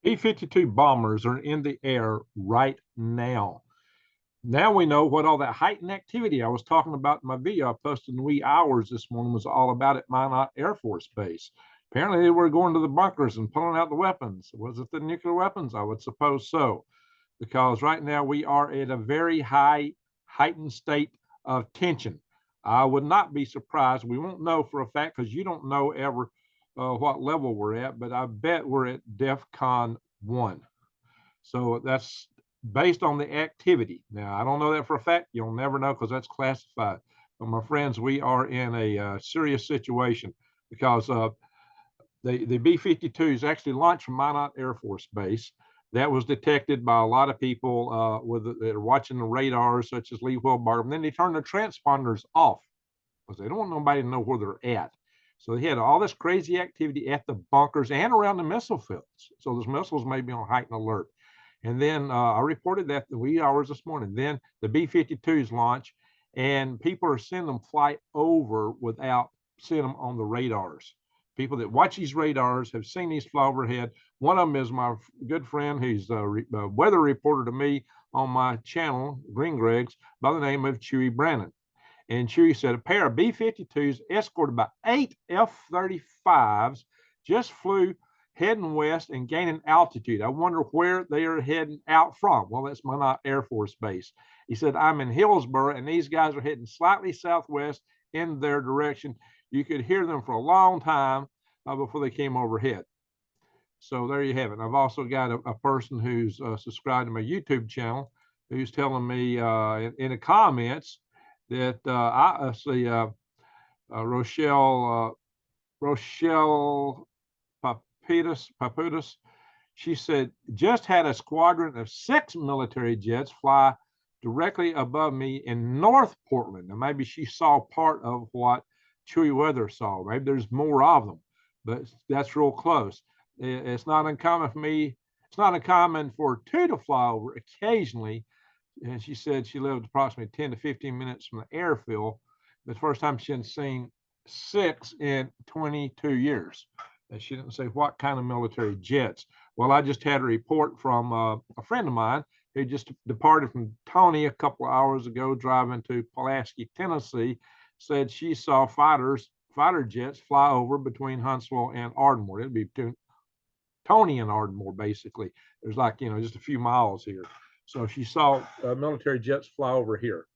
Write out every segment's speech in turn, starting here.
B-52 bombers are in the air right now. Now we know what all that heightened activity I was talking about in my video I posted in the wee hours this morning was all about at Minot Air Force Base. Apparently they were going to the bunkers and pulling out the weapons. Was it the nuclear weapons? I would suppose so, because right now we are at a very high heightened state of tension. I would not be surprised. We won't know for a fact because you don't know ever what level we're at, but I bet we're at DEFCON 1. So that's based on the activity. Now, I don't know that for a fact. You'll never know because that's classified. But my friends, we are in a serious situation because the B-52s actually launched from Minot Air Force Base. That was detected by a lot of people that are watching the radars, such as Lee Wilbarger. And then they turned the transponders off because they don't want nobody to know where they're at. So they had all this crazy activity at the bunkers and around the missile fields. So those missiles may be on heightened alert. And then I reported that the wee hours this morning. Then the B-52s launch, and people are seeing them fly over without seeing them on the radars. People that watch these radars have seen these fly overhead. One of them is my good friend. He's a weather reporter to me on my channel, Green Greg's, by the name of Chewy Brannon. And Chewy said a pair of B-52s escorted by 8 F-35s just flew heading west and gaining altitude. I wonder where they are heading out from. Well, that's Minot Air Force Base. He said, I'm in Hillsboro, and these guys are heading slightly southwest in their direction. You could hear them for a long time before they came overhead. So there you have it. I've also got a person who's subscribed to my YouTube channel who's telling me in the comments that I see Rochelle Paputis, she said, just had a squadron of 6 military jets fly directly above me in North Portland. Now, maybe she saw part of what Chewy Weather saw. Maybe there's more of them, but that's real close. It's not uncommon for me. It's not uncommon for 2 to fly over occasionally. And she said she lived approximately 10 to 15 minutes from the airfield. The first time she had seen 6 in 22 years. And she didn't say what kind of military jets. Well, I just had a report from a friend of mine who just departed from Tony a couple of hours ago, driving to Pulaski, Tennessee, said she saw fighter jets fly over between Huntsville and Ardmore. It'd be between Tony and Ardmore, basically. There's like, just a few miles here. So she saw military jets fly over here.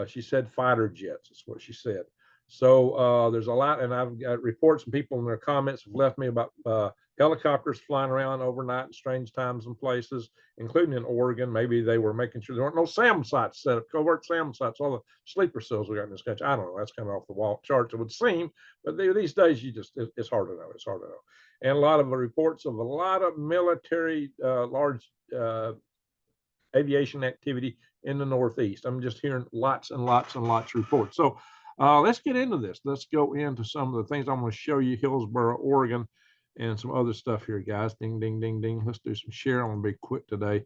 She said fighter jets, is what she said. So there's a lot, and I've got reports and people in their comments have left me about helicopters flying around overnight in strange times and places, including in Oregon. Maybe they were making sure there weren't no SAM sites set up, covert SAM sites, all the sleeper cells we got in this country. I don't know. That's kind of off the wall charts, it would seem. But these days, it's hard to know. It's hard to know. And a lot of reports of a lot of military, large aviation activity in the Northeast. I'm just hearing lots and lots and lots of reports. So let's get into this. Let's go into some of the things I'm going to show you, Hillsboro, Oregon, and some other stuff here, guys. Ding, ding, ding, ding. Let's do some share. I'm going to be quick today.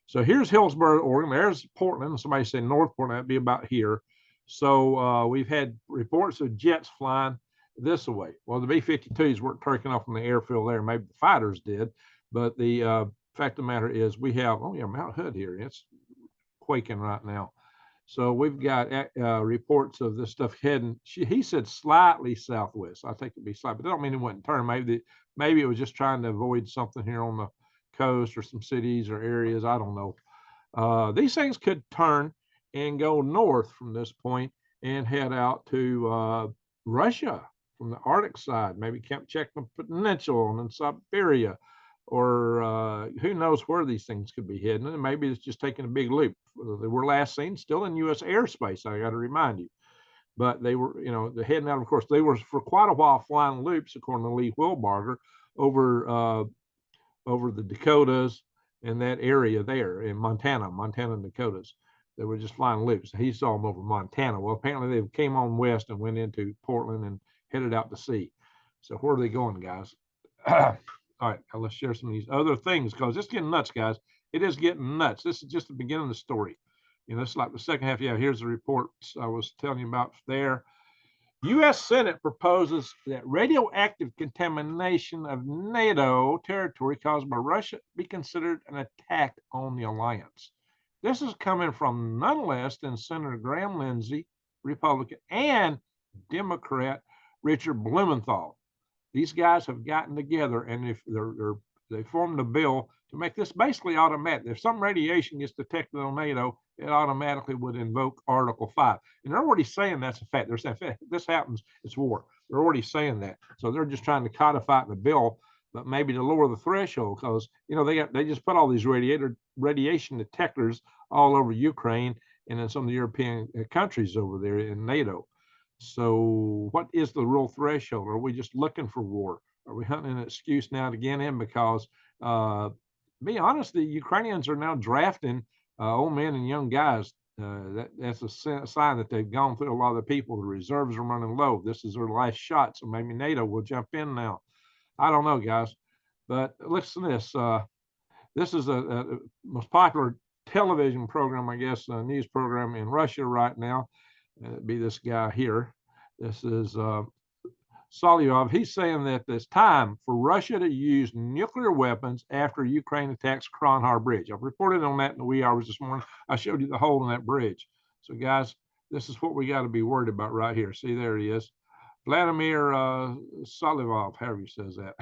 So here's Hillsboro, Oregon. There's Portland. Somebody said North Portland. That'd be about here. So we've had reports of jets flying this way. Well, the B-52s weren't taking off from the airfield there. Maybe the fighters did. But the fact of the matter is we have, Mount Hood here. It's quaking right now. So we've got reports of this stuff heading. He said slightly southwest. I think it'd be slight, but that don't mean it wouldn't turn. Maybe it was just trying to avoid something here on the coast or some cities or areas. I don't know. These things could turn and go north from this point and head out to Russia from the Arctic side, maybe Kamchatka Peninsula and in Siberia, or who knows where these things could be heading. And maybe it's just taking a big loop. They were last seen still in U.S. airspace, I got to remind you. But they were, they're heading out. Of course, they were for quite a while flying loops, according to Lee Wilbarger, over the Dakotas and that area there in Montana and Dakotas. They were just flying loops. He saw them over Montana. Well, apparently they came on west and went into Portland and headed out to sea. So where are they going, guys? All right, now let's share some of these other things because it's getting nuts, guys. It is getting nuts. This is just the beginning of the story. It's like the second half. Yeah, here's the reports I was telling you about there. U.S. Senate proposes that radioactive contamination of NATO territory caused by Russia be considered an attack on the alliance. This is coming from none less than Senator Graham Lindsey, Republican, and Democrat Richard Blumenthal. These guys have gotten together and if they formed a bill to make this basically automatic. If some radiation gets detected on NATO, it automatically would invoke Article 5. And they're already saying that's a fact. They're saying if this happens, it's war. They're already saying that. So they're just trying to codify it in the bill, but maybe to lower the threshold because they just put all these radiation detectors all over Ukraine and in some of the European countries over there in NATO. So what is the real threshold? Are we just looking for war? Are we hunting an excuse now to get in? Because be honest, the Ukrainians are now drafting old men and young guys. That's a sign that they've gone through a lot of the people. The reserves are running low. This is their last shot. So maybe NATO will jump in now. I don't know, guys. But listen to this. This is a most popular television program, I guess, a news program in Russia right now. It'd be this guy here. This is Solyov. He's saying that it's time for Russia to use nuclear weapons after Ukraine attacks Kronhar Bridge. I've reported on that in the wee hours this morning. I showed you the hole in that bridge. So, guys, this is what we got to be worried about right here. See, there he is. Vladimir Solyov, however he says that.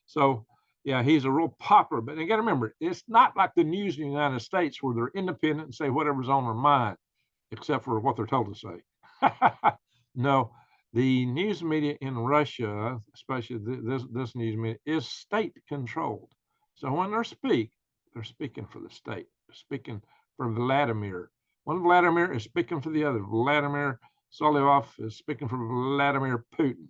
So, yeah, he's a real popular. But you got to remember, it's not like the news in the United States where they're independent and say whatever's on their mind, except for what they're told to say. No, the news media in Russia, especially this news media, is state controlled. So when they're speaking for the state. They're speaking for Vladimir. One Vladimir is speaking for the other. Vladimir Solyov is speaking for Vladimir Putin.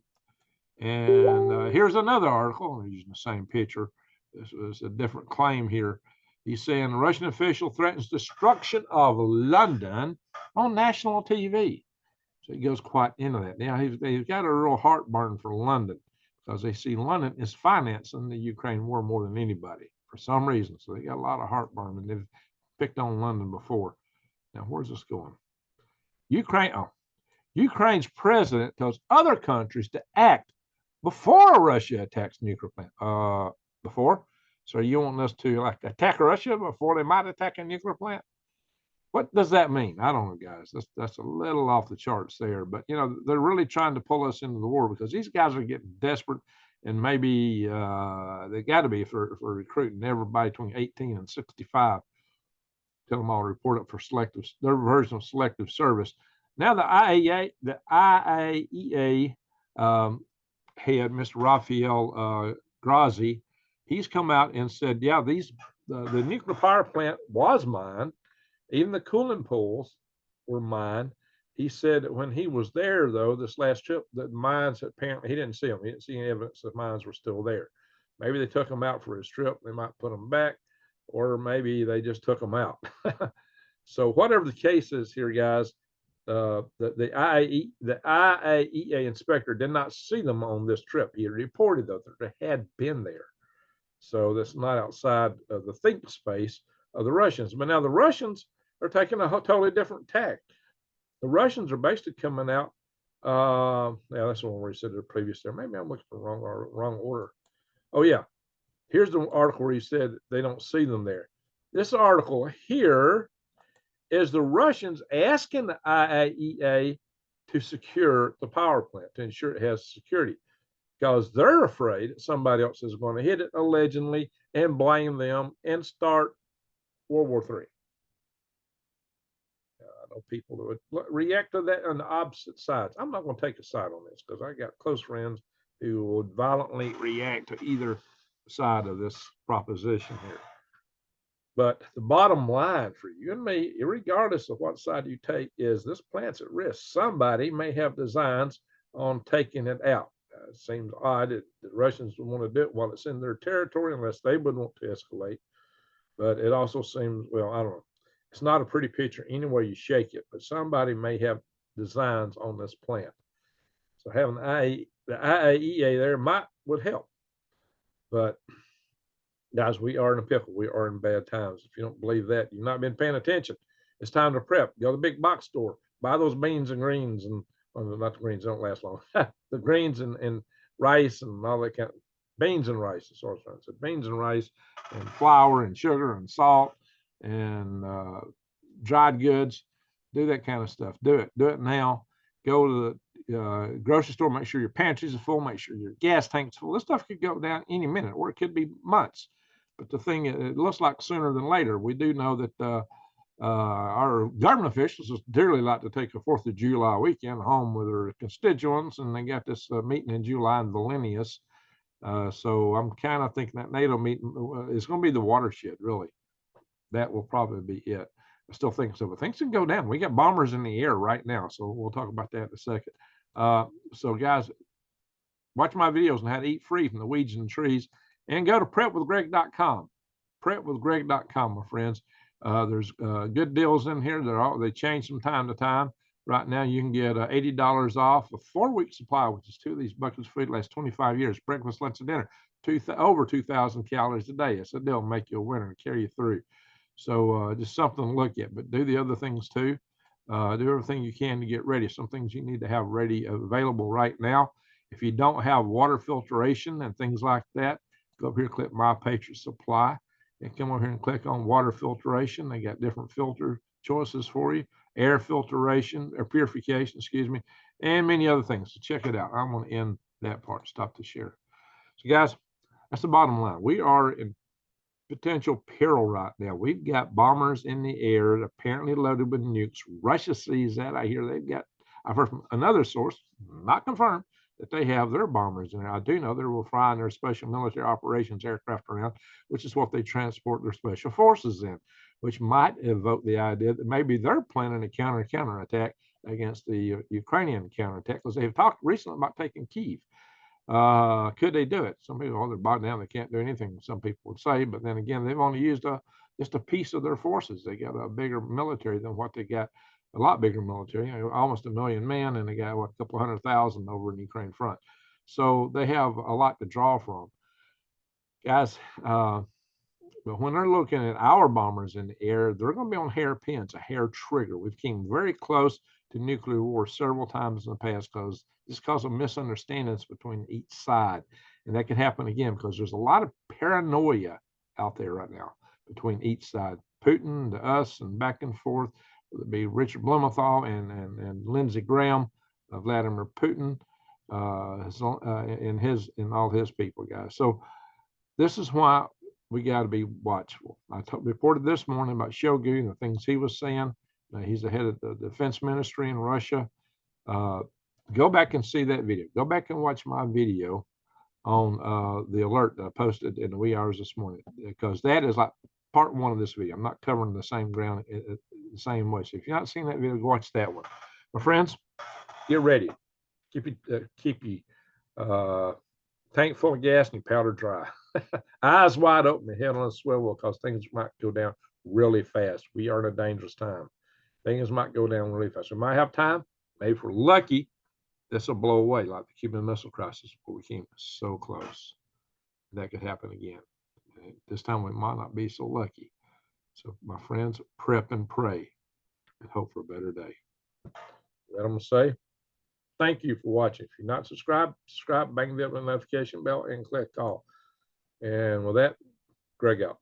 And here's another article. I'm using the same picture. This was a different claim here. He's saying a Russian official threatens destruction of London on national TV. So he goes quite into that. Now, he's got a real heartburn for London because they see London is financing the Ukraine war more than anybody for some reason. So they got a lot of heartburn, and they've picked on London before. Now, where's this going? Ukraine's president tells other countries to act before Russia attacks nuclear plant. Before? So you want us to like attack Russia before they might attack a nuclear plant? What does that mean? I don't know, guys. That's a little off the charts there. But they're really trying to pull us into the war because these guys are getting desperate, and maybe they got to be for recruiting everybody between 18 and 65. Tell them all to report up for their version of selective service. Now the IAEA head, Mr. Rafael Grossi, he's come out and said, yeah, the nuclear power plant was mined. Even the cooling pools were mined. He said that when he was there, though, this last trip, the mines apparently he didn't see them. He didn't see any evidence that mines were still there. Maybe they took them out for his trip. They might put them back, or maybe they just took them out. So whatever the case is here, guys, the IAEA inspector did not see them on this trip. He reported though that they had been there. So that's not outside of the think space of the Russians. But now the Russians are taking a totally different tack. The Russians are basically coming out. Yeah, that's the one where he said the previous there. Maybe I'm looking for the wrong order. Oh yeah, here's the article where he said they don't see them there. This article here is the Russians asking the IAEA to secure the power plant, to ensure it has security, because they're afraid somebody else is going to hit it allegedly and blame them and start World War III. I know people that would react to that on the opposite sides. I'm not going to take a side on this because I got close friends who would violently react to either side of this proposition here. But the bottom line for you and me, regardless of what side you take, is this plant's at risk. Somebody may have designs on taking it out. It seems odd that the Russians would want to do it while it's in their territory unless they would want to escalate. But it also seems, well, I don't know. It's not a pretty picture any way you shake it, but somebody may have designs on this plant. So having the IAEA there would help. But guys, we are in a pickle. We are in bad times. If you don't believe that, you've not been paying attention. It's time to prep. Go to the big box store, buy those beans and greens and not the greens, don't last long. The greens and rice and all that kind of beans and rice. Is what I was trying to say. Beans and rice and flour and sugar and salt and dried goods. Do that kind of stuff. Do it now. Go to the grocery store. Make sure your pantries are full. Make sure your gas tank's full. This stuff could go down any minute, or it could be months. But the thing, it looks like sooner than later. We do know that our government officials would dearly like to take a 4th of July weekend home with their constituents, and they got this meeting in July in Vilnius. So I'm kind of thinking that NATO meeting is going to be the watershed, really. That will probably be it. I still think so, but things can go down. We got bombers in the air right now, so we'll talk about that in a second. So guys, watch my videos on how to eat free from the weeds and the trees, and go to prepwithgreg.com. Prepwithgreg.com, my friends. There's good deals in here. They change from time to time. Right now, you can get $80 off a 4-week supply, which is 2 of these buckets of food, lasts 25 years. Breakfast, lunch, and dinner. Over 2,000 calories a day. It's a deal to make you a winner and carry you through. So just something to look at, but do the other things too. Do everything you can to get ready. Some things you need to have ready, available right now. If you don't have water filtration and things like that, go up here, click My Patriot Supply, and come over here and click on water filtration. They got different filter choices for you, air filtration or purification, excuse me, and many other things. So check it out. I'm going to end that part, stop the share. So guys, that's the bottom line. We are in potential peril right now. We've got bombers in the air, apparently loaded with nukes. Russia sees that. I hear I've heard from another source, not confirmed, that they have their bombers in there. I do know they will fly in their special military operations aircraft around, which is what they transport their special forces in, which might evoke the idea that maybe they're planning a counterattack against the Ukrainian counterattack, because they've talked recently about taking Kyiv. Could they do it? Some people, they're bogged down, they can't do anything, some people would say, but then again, they've only used just a piece of their forces. They got a bigger military than what they got, a lot bigger military, almost 1 million men, and they got a couple 100,000 over in the Ukraine front. So they have a lot to draw from. Guys, but when they're looking at our bombers in the air, they're going to be on hairpins, a hair trigger. We've came very close to nuclear war several times in the past because of misunderstandings between each side. And that can happen again because there's a lot of paranoia out there right now between each side. Putin to us and back and forth. It would be Richard Blumenthal and Lindsey Graham, Vladimir Putin, and all his people, guys. So this is why we got to be watchful. I reported this morning about Shoigu and the things he was saying. He's the head of the defense ministry in Russia. Go back and see that video. Go back and watch my video on the alert that I posted in the wee hours this morning, because that is like part 1 of this video. I'm not covering the same ground the same way. So if you've not seen that video, go watch that one. My friends, get ready. Keep your tank full of gas and your powder dry. Eyes wide open and head on a swivel, because things might go down really fast. We are in a dangerous time. Things might go down really fast. We might have time. Maybe if we're lucky, this will blow away like the Cuban Missile Crisis, where we came so close. That could happen again. This time we might not be so lucky. So my friends, prep and pray and hope for a better day. That I'm going to say. Thank you for watching. If you're not subscribed, subscribe, bang the notification bell, and click all. And with that, Greg out.